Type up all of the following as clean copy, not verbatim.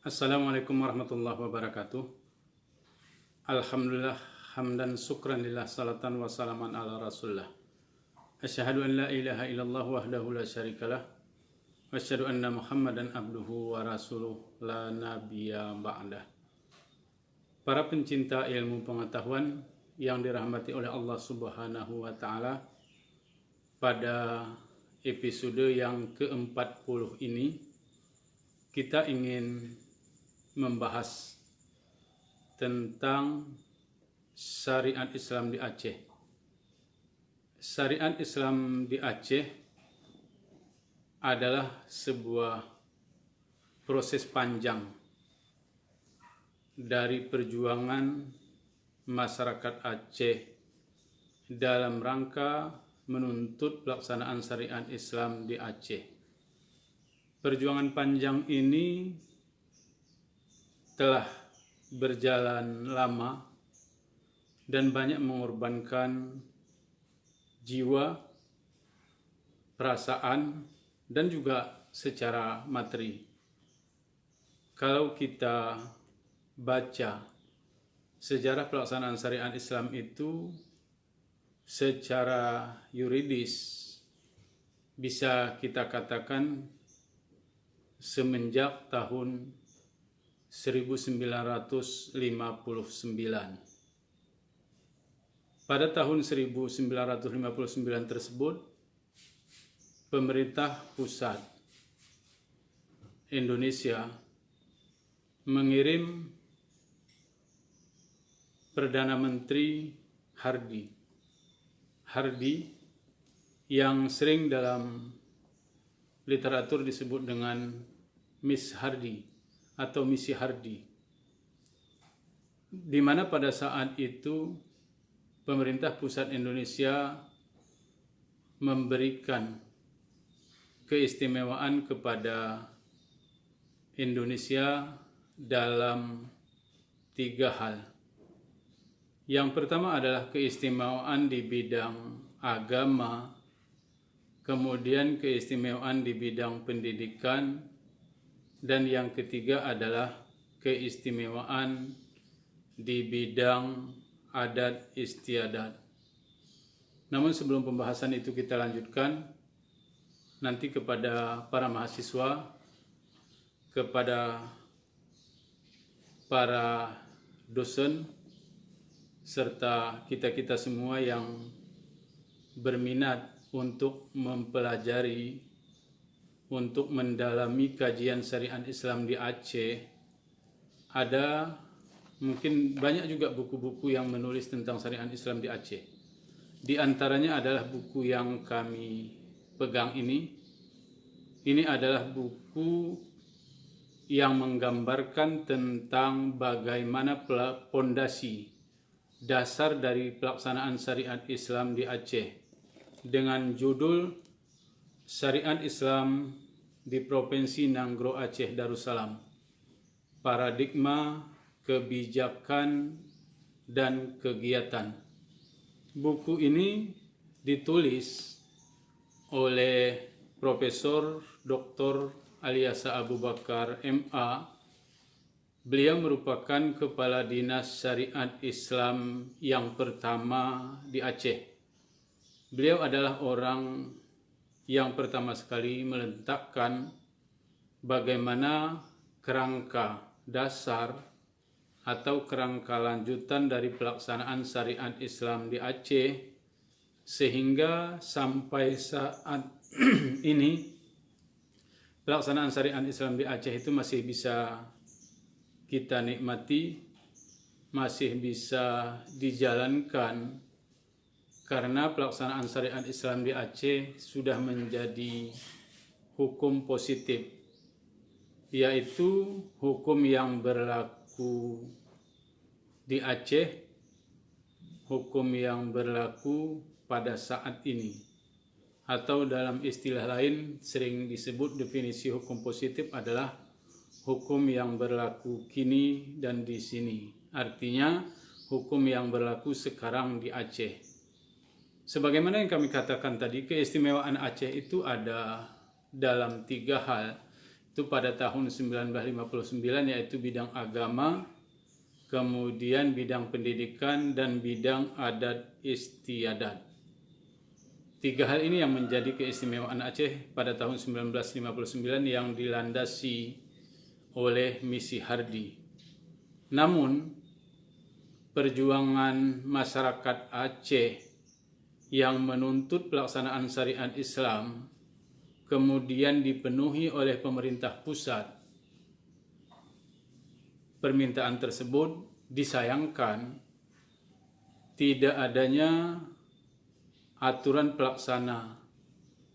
Assalamualaikum warahmatullahi wabarakatuh. Alhamdulillah hamdan syukran lillah salatan wa salaman ala rasulillah. Asyhadu an la ilaha illallah wahdahu la syarikalah wa asyhadu anna Muhammadan abduhu wa rasuluh la nabiyya ba'dah. Para pencinta ilmu pengetahuan yang dirahmati oleh Allah Subhanahu wa taala, pada episode yang ke-40 ini kita ingin membahas tentang syariat Islam di Aceh. Syariat Islam di Aceh adalah sebuah proses panjang dari perjuangan masyarakat Aceh dalam rangka menuntut pelaksanaan syariat Islam di Aceh. Perjuangan panjang ini telah berjalan lama dan banyak mengorbankan jiwa, perasaan, dan juga secara materi. Kalau kita baca sejarah pelaksanaan syariat Islam itu secara yuridis, bisa kita katakan semenjak tahun 1959. Pada tahun 1959 tersebut, pemerintah pusat Indonesia mengirim Perdana Menteri Hardy yang sering dalam literatur disebut dengan Miss Hardy atau misi Hardy, di mana pada saat itu pemerintah pusat Indonesia memberikan keistimewaan kepada Indonesia dalam 3 hal. Yang pertama adalah keistimewaan di bidang agama, kemudian keistimewaan di bidang pendidikan, dan yang ketiga adalah keistimewaan di bidang adat istiadat. Namun sebelum pembahasan itu kita lanjutkan, nanti kepada para mahasiswa, kepada para dosen, serta kita-kita semua yang berminat untuk mempelajari, untuk mendalami kajian syariat Islam di Aceh. Ada mungkin banyak juga buku-buku yang menulis tentang syariat Islam di Aceh. Di antaranya adalah buku yang kami pegang ini. Ini adalah buku yang menggambarkan tentang bagaimana pondasi dasar dari pelaksanaan syariat Islam di Aceh, dengan judul Syariat Islam di Provinsi Nanggro Aceh Darussalam, Paradigma, Kebijakan, dan Kegiatan. Buku ini ditulis oleh Profesor Dr. Aliasa Abu Bakar MA. Beliau merupakan Kepala Dinas Syariat Islam yang pertama di Aceh. Beliau adalah orang yang pertama sekali meletakkan bagaimana kerangka dasar atau kerangka lanjutan dari pelaksanaan syariat Islam di Aceh, sehingga sampai saat ini pelaksanaan syariat Islam di Aceh itu masih bisa kita nikmati, masih bisa dijalankan, karena pelaksanaan syariat Islam di Aceh sudah menjadi hukum positif, yaitu hukum yang berlaku di Aceh, hukum yang berlaku pada saat ini, atau dalam istilah lain sering disebut definisi hukum positif adalah hukum yang berlaku kini dan di sini. Artinya hukum yang berlaku sekarang di Aceh. Sebagaimana yang kami katakan tadi, keistimewaan Aceh itu ada dalam 3 hal. itu pada tahun 1959, yaitu bidang agama, kemudian bidang pendidikan, dan bidang adat istiadat. 3 hal ini yang menjadi keistimewaan Aceh pada tahun 1959 yang dilandasi oleh misi Hardi. Namun, perjuangan masyarakat Aceh yang menuntut pelaksanaan syariat Islam kemudian dipenuhi oleh pemerintah pusat. Permintaan tersebut disayangkan tidak adanya aturan pelaksana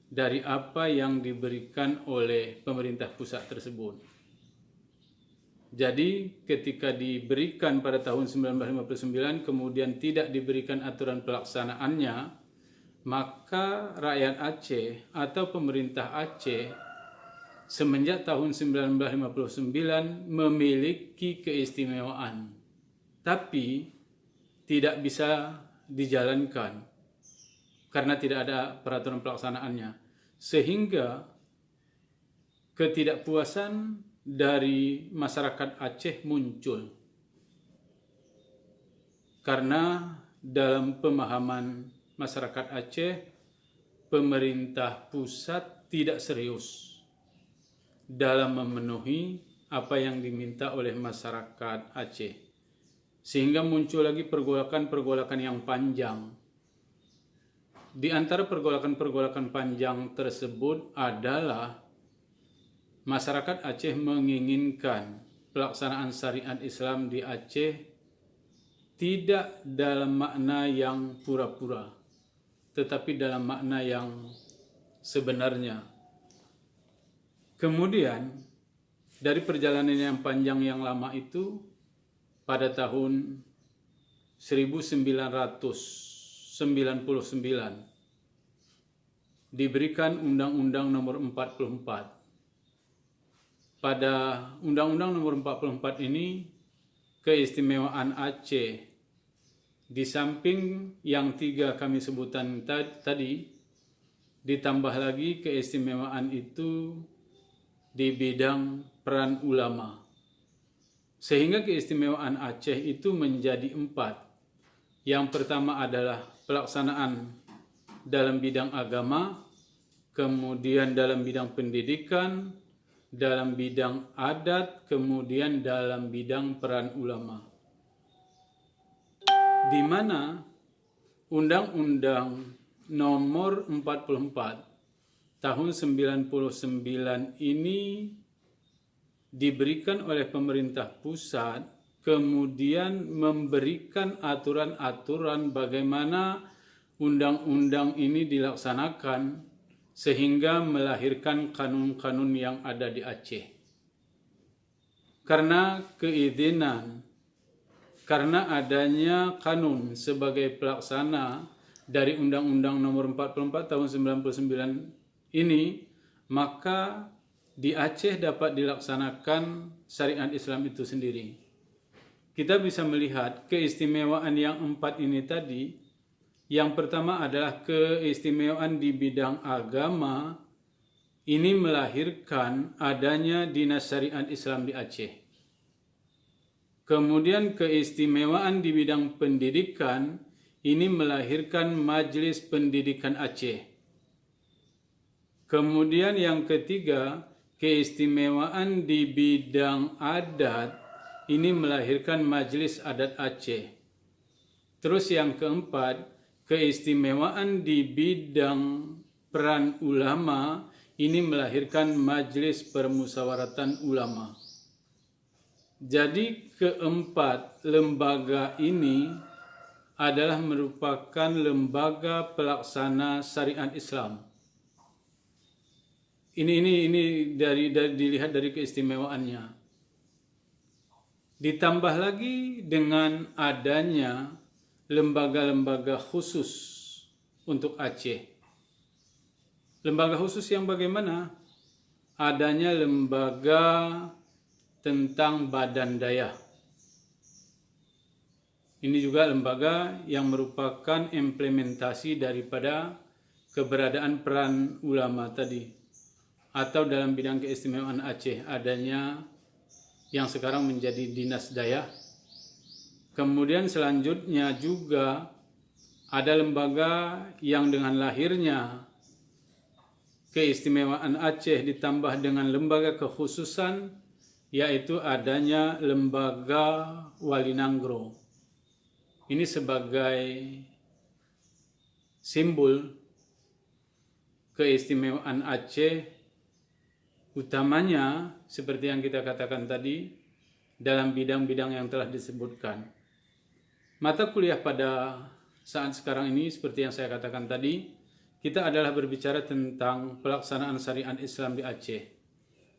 dari apa yang diberikan oleh pemerintah pusat tersebut. Jadi ketika diberikan pada tahun 1959 kemudian tidak diberikan aturan pelaksanaannya, maka rakyat Aceh atau pemerintah Aceh semenjak tahun 1959 memiliki keistimewaan, tapi tidak bisa dijalankan karena tidak ada peraturan pelaksanaannya, sehingga ketidakpuasan dari masyarakat Aceh muncul. Karena dalam pemahaman masyarakat Aceh, pemerintah pusat tidak serius dalam memenuhi apa yang diminta oleh masyarakat Aceh. Sehingga muncul lagi pergolakan-pergolakan yang panjang. Di antara pergolakan-pergolakan panjang tersebut adalah masyarakat Aceh menginginkan pelaksanaan syariat Islam di Aceh tidak dalam makna yang pura-pura, tetapi dalam makna yang sebenarnya. Kemudian, dari perjalanan yang panjang yang lama itu, pada tahun 1999, diberikan Undang-Undang Nomor 44. Pada Undang-Undang Nomor 44 ini, keistimewaan Aceh, di samping yang 3 kami sebutan tadi, ditambah lagi keistimewaan itu di bidang peran ulama. Sehingga keistimewaan Aceh itu menjadi 4. Yang pertama adalah pelaksanaan dalam bidang agama, kemudian dalam bidang pendidikan, dalam bidang adat, kemudian dalam bidang peran ulama. Di mana Undang-Undang Nomor 44 tahun 99 ini diberikan oleh pemerintah pusat, kemudian memberikan aturan-aturan bagaimana undang-undang ini dilaksanakan sehingga melahirkan kanun-kanun yang ada di Aceh. Karena keizinan, karena adanya kanun sebagai pelaksana dari Undang-Undang Nomor 44 tahun 99 ini, maka di Aceh dapat dilaksanakan syariat Islam itu sendiri. Kita bisa melihat keistimewaan yang 4 ini tadi. Yang pertama adalah keistimewaan di bidang agama. Ini melahirkan adanya Dinas Syariat Islam di Aceh. Kemudian keistimewaan di bidang pendidikan, ini melahirkan Majelis Pendidikan Aceh. Kemudian yang ketiga, keistimewaan di bidang adat, ini melahirkan Majelis Adat Aceh. Terus yang keempat, keistimewaan di bidang peran ulama, ini melahirkan Majelis Permusyawaratan Ulama. Jadi keempat lembaga ini adalah merupakan lembaga pelaksana syariat Islam. Ini dilihat dari keistimewaannya. Ditambah lagi dengan adanya lembaga-lembaga khusus untuk Aceh. Lembaga khusus yang bagaimana? Adanya lembaga tentang badan daya. Ini juga lembaga yang merupakan implementasi daripada keberadaan peran ulama tadi. atau dalam bidang keistimewaan Aceh adanya yang sekarang menjadi Dinas Daya. Kemudian selanjutnya juga ada lembaga yang dengan lahirnya keistimewaan Aceh ditambah dengan lembaga kekhususan, yaitu adanya lembaga Walinangro. Ini sebagai simbol keistimewaan Aceh, utamanya seperti yang kita katakan tadi dalam bidang-bidang yang telah disebutkan. Mata kuliah pada saat sekarang ini seperti yang saya katakan tadi, kita adalah berbicara tentang pelaksanaan syariat Islam di Aceh.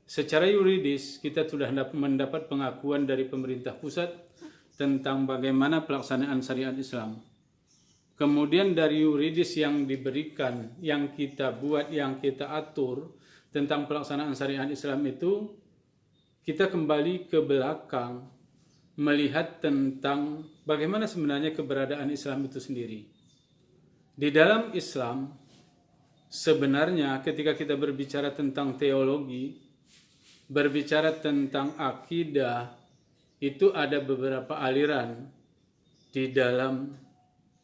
Secara yuridis, kita sudah mendapat pengakuan dari pemerintah pusat tentang bagaimana pelaksanaan syariat Islam. Kemudian dari yuridis yang diberikan, yang kita buat, yang kita atur tentang pelaksanaan syariat Islam itu, kita kembali ke belakang melihat tentang bagaimana sebenarnya keberadaan Islam itu sendiri. Di dalam Islam, sebenarnya ketika kita berbicara tentang teologi, berbicara tentang akidah, itu ada beberapa aliran di dalam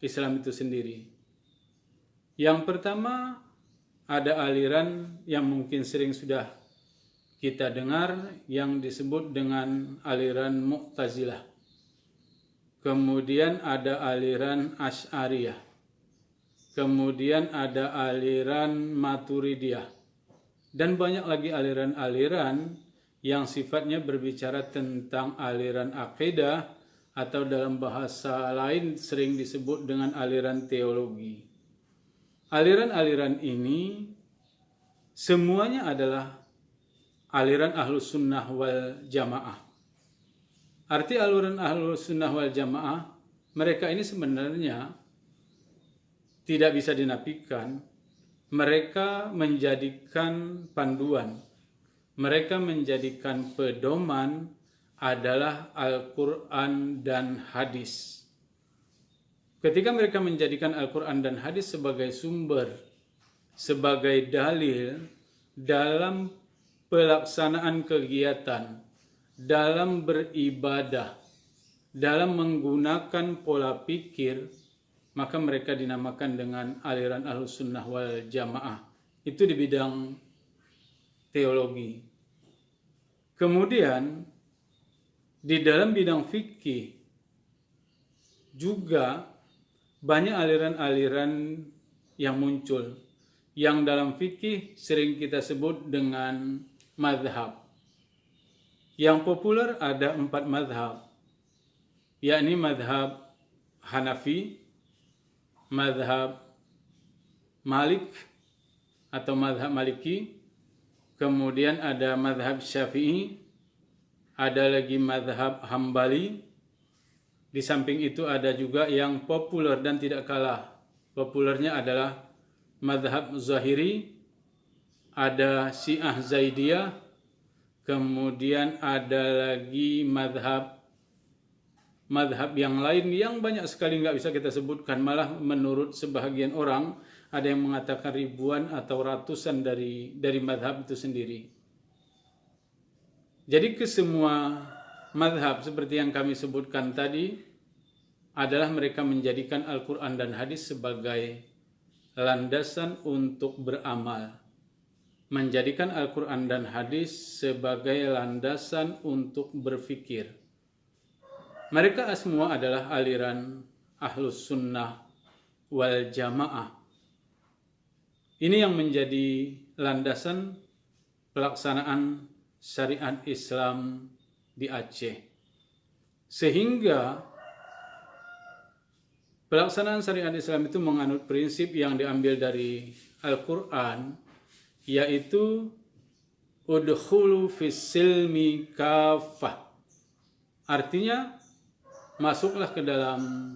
Islam itu sendiri. Yang pertama, ada aliran yang mungkin sering sudah kita dengar yang disebut dengan aliran Mu'tazilah. Kemudian ada aliran Asy'ariyah. Kemudian ada aliran Maturidiyah. Dan banyak lagi aliran-aliran yang sifatnya berbicara tentang aliran akidah atau dalam bahasa lain sering disebut dengan aliran teologi. Aliran-aliran ini semuanya adalah aliran Ahlus Sunnah wal Jamaah. Arti aliran Ahlus Sunnah wal Jamaah, mereka ini sebenarnya tidak bisa dinafikan, mereka menjadikan panduan, mereka menjadikan pedoman adalah Al-Quran dan hadis. Ketika mereka menjadikan Al-Quran dan hadis sebagai sumber, sebagai dalil dalam pelaksanaan kegiatan, dalam beribadah, dalam menggunakan pola pikir, maka mereka dinamakan dengan aliran Ahlus Sunnah wal Jamaah. Itu di bidang teologi. Kemudian di dalam bidang fikih juga banyak aliran-aliran yang muncul, yang dalam fikih sering kita sebut dengan madhab. Yang populer ada 4 madhab, yakni madhab Hanafi, madhab Malik atau madhab Maliki, kemudian ada madhab Syafi'i, ada lagi madhab Hambali. Di samping itu ada juga yang populer dan tidak kalah populernya adalah madhab Zahiri, ada Syiah Zaidiyah, kemudian ada lagi madhab yang lain yang banyak sekali nggak bisa kita sebutkan, malah menurut sebahagian orang ada yang mengatakan ribuan atau ratusan dari madhab itu sendiri. Jadi kesemua madhab seperti yang kami sebutkan tadi adalah mereka menjadikan Al-Quran dan hadis sebagai landasan untuk beramal, menjadikan Al-Quran dan hadis sebagai landasan untuk berfikir. Mereka semua adalah aliran Ahlus Sunnah wal Jamaah. Ini yang menjadi landasan pelaksanaan syariat Islam di Aceh. Sehingga pelaksanaan syariat Islam itu menganut prinsip yang diambil dari Al-Quran, yaitu udkhulu fis-silmi kafah. Artinya, masuklah ke dalam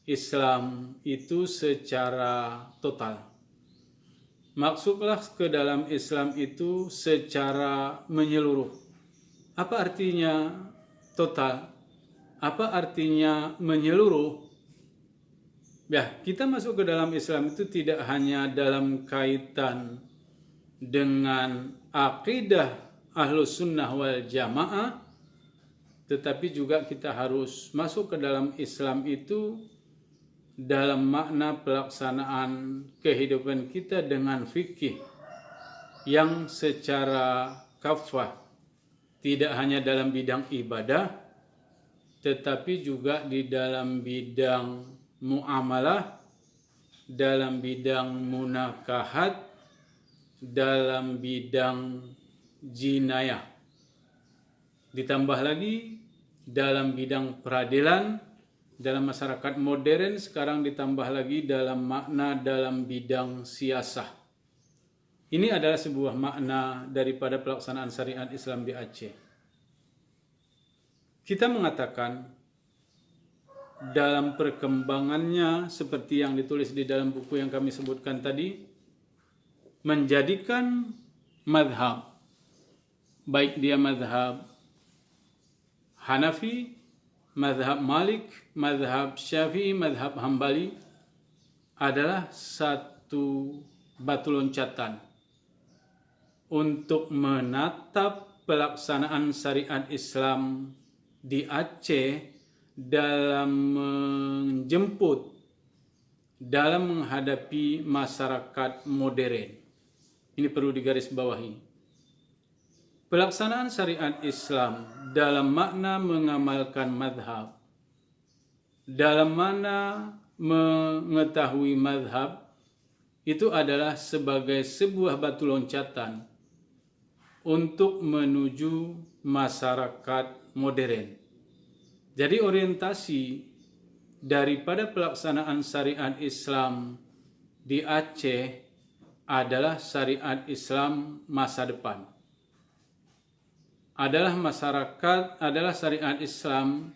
Islam itu secara total. Masuklah ke dalam Islam itu secara menyeluruh. Apa artinya total? Apa artinya menyeluruh? Ya, kita masuk ke dalam Islam itu tidak hanya dalam kaitan dengan akidah Ahlus Sunnah wal Jamaah, tetapi juga kita harus masuk ke dalam Islam itu dalam makna pelaksanaan kehidupan kita dengan fikih yang secara kafah, tidak hanya dalam bidang ibadah, tetapi juga di dalam bidang muamalah, dalam bidang munakahat, dalam bidang jinayah. Ditambah lagi dalam bidang peradilan, dalam masyarakat modern sekarang ditambah lagi dalam makna dalam bidang siasah. Ini adalah sebuah makna daripada pelaksanaan syariat Islam di Aceh. Kita mengatakan dalam perkembangannya seperti yang ditulis di dalam buku yang kami sebutkan tadi, menjadikan madhab, baik dia madhab Hanafi, madhab Malik, madhab Syafi'i, madhab Hambali, adalah satu batu loncatan untuk menatap pelaksanaan syariat Islam di Aceh dalam menjemput, dalam menghadapi masyarakat modern. Ini perlu digarisbawahi. Pelaksanaan syariat Islam dalam makna mengamalkan madhab, dalam makna mengetahui madhab, itu adalah sebagai sebuah batu loncatan untuk menuju masyarakat modern. Jadi orientasi daripada pelaksanaan syariat Islam di Aceh adalah syariat Islam masa depan. Adalah syariat Islam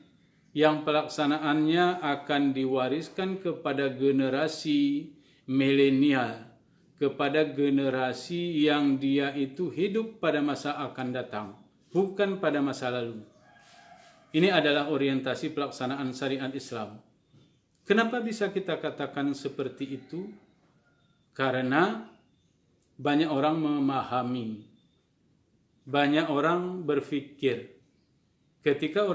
yang pelaksanaannya akan diwariskan kepada generasi milenial, kepada generasi yang dia itu hidup pada masa akan datang, bukan pada masa lalu. Ini adalah orientasi pelaksanaan syariat Islam. Kenapa bisa kita katakan seperti itu? Karena banyak orang memahami, banyak orang berpikir ketika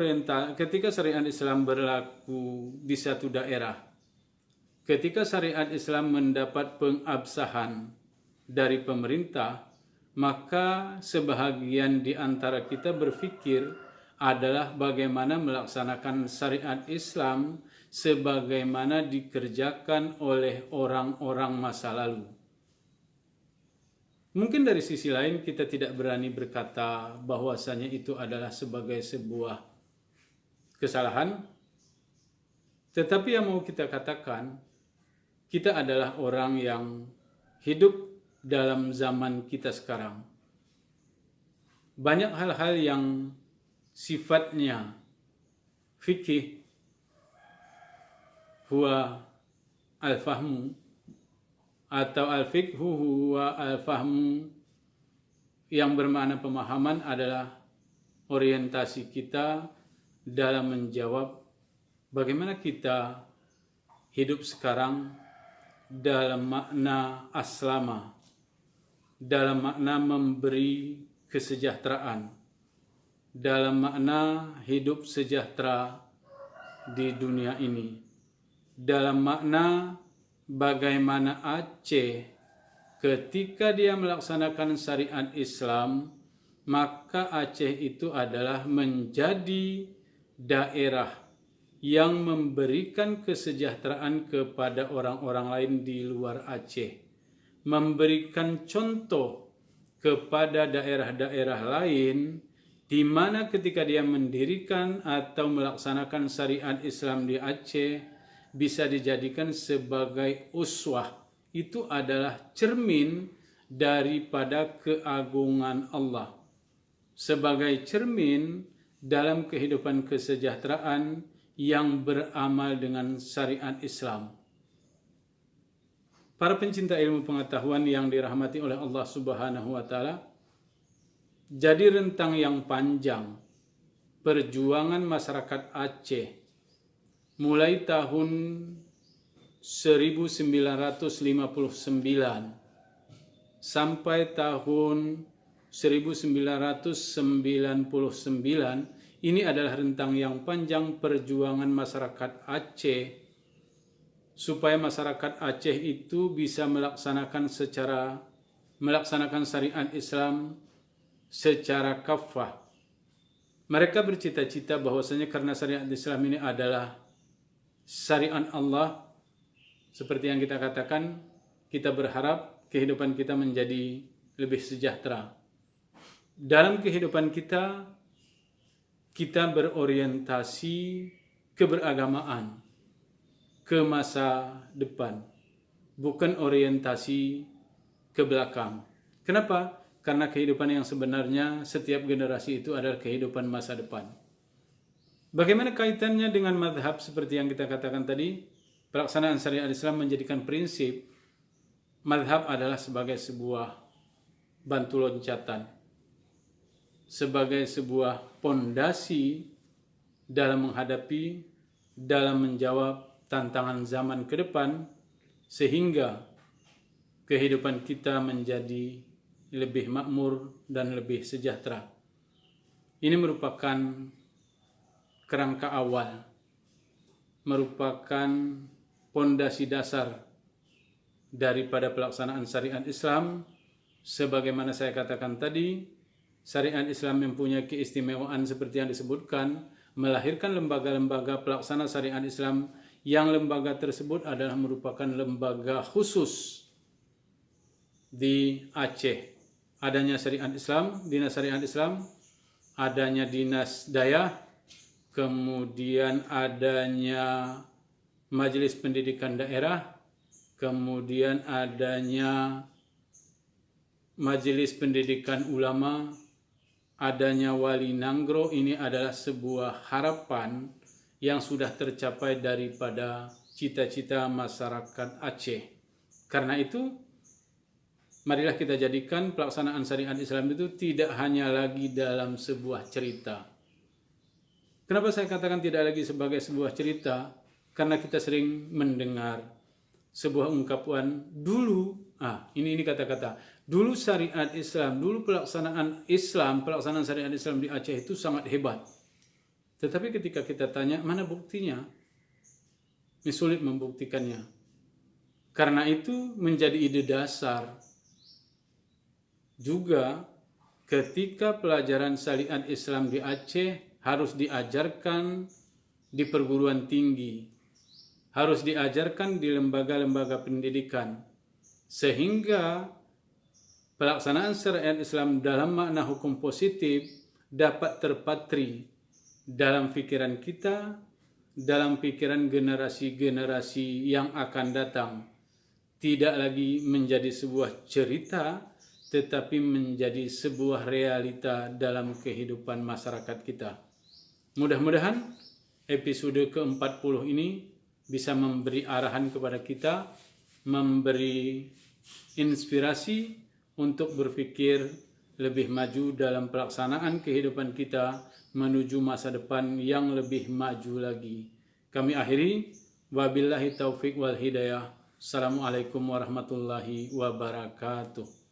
syariat Islam berlaku di satu daerah, ketika syariat Islam mendapat pengabsahan dari pemerintah, maka sebahagian di antara kita berpikir adalah bagaimana melaksanakan syariat Islam sebagaimana dikerjakan oleh orang-orang masa lalu. Mungkin dari sisi lain kita tidak berani berkata bahwasanya itu adalah sebagai sebuah kesalahan. Tetapi yang mau kita katakan, kita adalah orang yang hidup dalam zaman kita sekarang. Banyak hal-hal yang sifatnya fikih, huwa al-fahmu, atau al-fiqhu huwa al-fahmu, yang bermakna pemahaman adalah orientasi kita dalam menjawab bagaimana kita hidup sekarang dalam makna aslama, dalam makna memberi kesejahteraan, dalam makna hidup sejahtera di dunia ini, dalam makna bagaimana Aceh ketika dia melaksanakan syariat Islam, maka Aceh itu adalah menjadi daerah yang memberikan kesejahteraan kepada orang-orang lain di luar Aceh, memberikan contoh kepada daerah-daerah lain di mana ketika dia mendirikan atau melaksanakan syariat Islam di Aceh bisa dijadikan sebagai uswah. Itu adalah cermin daripada keagungan Allah, sebagai cermin dalam kehidupan kesejahteraan yang beramal dengan syariat Islam. Para pencinta ilmu pengetahuan yang dirahmati oleh Allah Subhanahu wa Ta'ala, jadi rentang yang panjang perjuangan masyarakat Aceh mulai tahun 1959 sampai tahun 1999. Ini adalah rentang yang panjang perjuangan masyarakat Aceh supaya masyarakat Aceh itu bisa melaksanakan syariat Islam secara kafah. Mereka bercita-cita bahwasanya karena syariat Islam ini adalah syariat Allah, seperti yang kita katakan, kita berharap kehidupan kita menjadi lebih sejahtera. Dalam kehidupan kita berorientasi keberagamaan ke masa depan, bukan orientasi ke belakang. Kenapa? Karena kehidupan yang sebenarnya setiap generasi itu adalah kehidupan masa depan. Bagaimana kaitannya dengan madhab seperti yang kita katakan tadi? Pelaksanaan syariat Islam menjadikan prinsip madhab adalah sebagai sebuah bantu loncatan, sebagai sebuah pondasi dalam menghadapi, dalam menjawab tantangan zaman ke depan, sehingga kehidupan kita menjadi lebih makmur dan lebih sejahtera. Ini merupakan kerangka awal, merupakan pondasi dasar daripada pelaksanaan syariat Islam. Sebagaimana saya katakan tadi, syariat Islam mempunyai keistimewaan seperti yang disebutkan, melahirkan lembaga-lembaga pelaksana syariat Islam yang lembaga tersebut adalah merupakan lembaga khusus di Aceh. Adanya syariat Islam, dinas syariat Islam, adanya dinas dayah, kemudian adanya majelis pendidikan daerah, kemudian adanya majelis pendidikan ulama, adanya wali nanggro. Ini adalah sebuah harapan yang sudah tercapai daripada cita-cita masyarakat Aceh. Karena itu, marilah kita jadikan pelaksanaan syariat Islam itu tidak hanya lagi dalam sebuah cerita. Kenapa saya katakan tidak lagi sebagai sebuah cerita? Karena kita sering mendengar sebuah ungkapan dulu, ini kata-kata, dulu syariat Islam, dulu pelaksanaan syariat Islam di Aceh itu sangat hebat. Tetapi ketika kita tanya, mana buktinya? Ini sulit membuktikannya. Karena itu menjadi ide dasar juga ketika pelajaran syariat Islam di Aceh harus diajarkan di perguruan tinggi, harus diajarkan di lembaga-lembaga pendidikan, sehingga pelaksanaan syariat Islam dalam makna hukum positif dapat terpatri dalam pikiran kita, dalam pikiran generasi-generasi yang akan datang. Tidak lagi menjadi sebuah cerita, tetapi menjadi sebuah realita dalam kehidupan masyarakat kita. Mudah-mudahan episode ke-40 ini bisa memberi arahan kepada kita, memberi inspirasi untuk berpikir lebih maju dalam pelaksanaan kehidupan kita menuju masa depan yang lebih maju lagi. Kami akhiri, wabillahi taufik wal hidayah. Assalamualaikum warahmatullahi wabarakatuh.